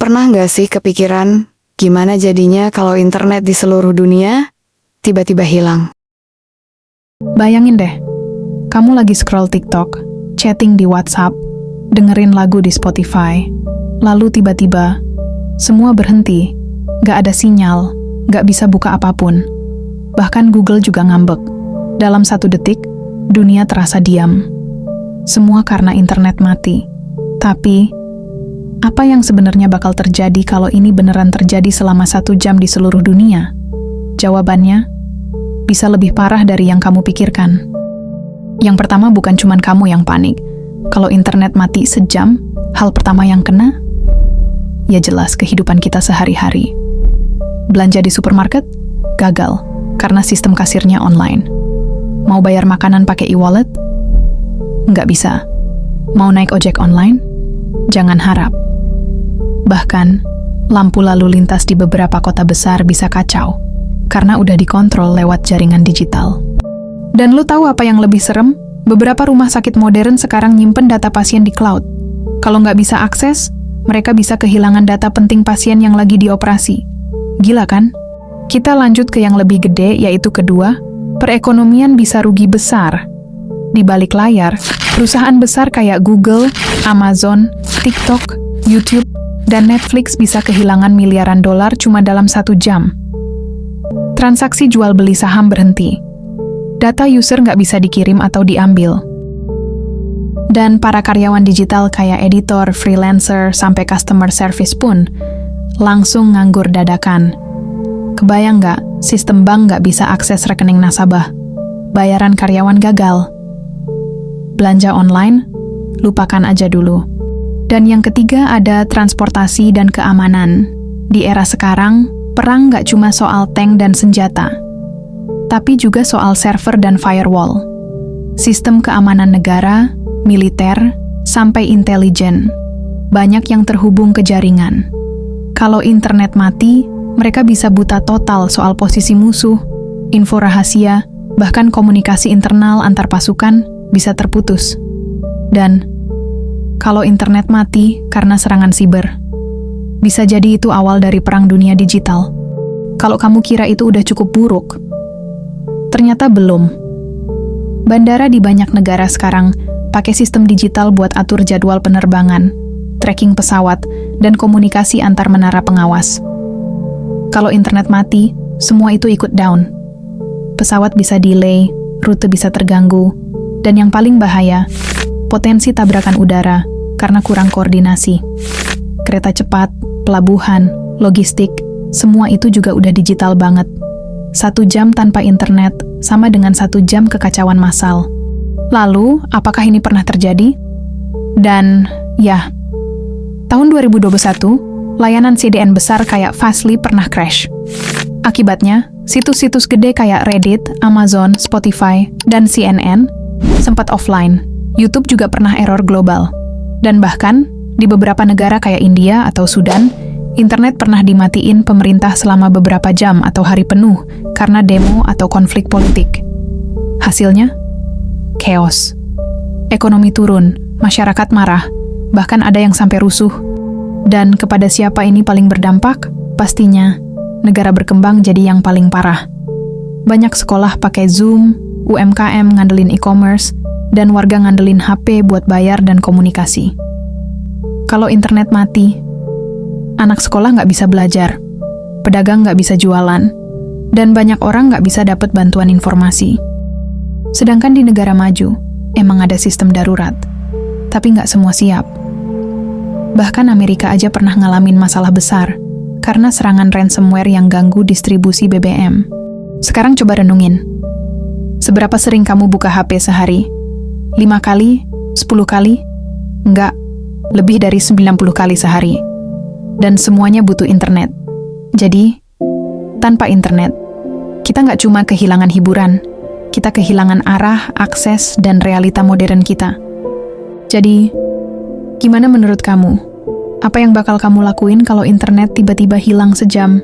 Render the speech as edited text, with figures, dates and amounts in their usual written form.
Pernah nggak sih kepikiran gimana jadinya kalau internet di seluruh dunia tiba-tiba hilang? Bayangin deh, kamu lagi scroll TikTok, chatting di WhatsApp, dengerin lagu di Spotify, lalu tiba-tiba semua berhenti, gak ada sinyal, gak bisa buka apapun. Bahkan Google juga ngambek. Dalam 1 detik, dunia terasa diam. Semua karena internet mati. Tapi, apa yang sebenarnya bakal terjadi kalau ini beneran terjadi selama 1 jam di seluruh dunia? Jawabannya, bisa lebih parah dari yang kamu pikirkan. Yang pertama bukan cuman kamu yang panik. Kalau internet mati sejam, hal pertama yang kena? Ya jelas kehidupan kita sehari-hari. Belanja di supermarket? Gagal, karena sistem kasirnya online. Mau bayar makanan pakai e-wallet? Nggak bisa. Mau naik ojek online? Jangan harap. Bahkan, lampu lalu lintas di beberapa kota besar bisa kacau, karena udah dikontrol lewat jaringan digital. Dan lo tahu apa yang lebih serem? Beberapa rumah sakit modern sekarang nyimpen data pasien di cloud. Kalau nggak bisa akses, mereka bisa kehilangan data penting pasien yang lagi dioperasi. Gila kan? Kita lanjut ke yang lebih gede, yaitu kedua, perekonomian bisa rugi besar. Di balik layar, perusahaan besar kayak Google, Amazon, TikTok, YouTube, dan Netflix bisa kehilangan miliaran dolar cuma dalam 1 jam. Transaksi jual beli saham berhenti. Data user nggak bisa dikirim atau diambil. Dan para karyawan digital kayak editor, freelancer, sampai customer service pun langsung nganggur dadakan. Kebayang nggak, sistem bank nggak bisa akses rekening nasabah. Bayaran karyawan gagal. Belanja online, lupakan aja dulu. Dan yang ketiga ada transportasi dan keamanan. Di era sekarang, perang nggak cuma soal tank dan senjata, tapi juga soal server dan firewall. Sistem keamanan negara, militer, sampai intelijen. Banyak yang terhubung ke jaringan. Kalau internet mati, mereka bisa buta total soal posisi musuh, info rahasia, bahkan komunikasi internal antar pasukan bisa terputus. Dan kalau internet mati karena serangan siber, bisa jadi itu awal dari perang dunia digital. Kalau kamu kira itu udah cukup buruk, ternyata belum. Bandara di banyak negara sekarang pakai sistem digital buat atur jadwal penerbangan, tracking pesawat, dan komunikasi antar menara pengawas. Kalau internet mati, semua itu ikut down. Pesawat bisa delay, rute bisa terganggu, dan yang paling bahaya, potensi tabrakan udara karena kurang koordinasi. Kereta cepat, pelabuhan, logistik, semua itu juga udah digital banget. 1 jam tanpa internet sama dengan 1 jam kekacauan massal. Lalu, apakah ini pernah terjadi? Dan, ya, tahun 2021, layanan CDN besar kayak Fastly pernah crash. Akibatnya, situs-situs gede kayak Reddit, Amazon, Spotify, dan CNN sempat offline. YouTube juga pernah error global. Dan bahkan, di beberapa negara kayak India atau Sudan, internet pernah dimatiin pemerintah selama beberapa jam atau hari penuh karena demo atau konflik politik. Hasilnya, chaos. Ekonomi turun, masyarakat marah, bahkan ada yang sampai rusuh. Dan kepada siapa ini paling berdampak? Pastinya, negara berkembang jadi yang paling parah. Banyak sekolah pakai Zoom, UMKM ngandelin e-commerce, dan warga ngandelin HP buat bayar dan komunikasi. Kalau internet mati, anak sekolah nggak bisa belajar, pedagang nggak bisa jualan, dan banyak orang nggak bisa dapat bantuan informasi. Sedangkan di negara maju, emang ada sistem darurat, tapi nggak semua siap. Bahkan Amerika aja pernah ngalamin masalah besar karena serangan ransomware yang ganggu distribusi BBM. Sekarang coba renungin. Seberapa sering kamu buka HP sehari? 5 kali? 10 kali? Enggak, lebih dari 90 kali sehari. Dan semuanya butuh internet. Jadi, tanpa internet, kita nggak cuma kehilangan hiburan, kita kehilangan arah, akses, dan realita modern kita. Jadi, gimana menurut kamu? Apa yang bakal kamu lakuin kalau internet tiba-tiba hilang sejam?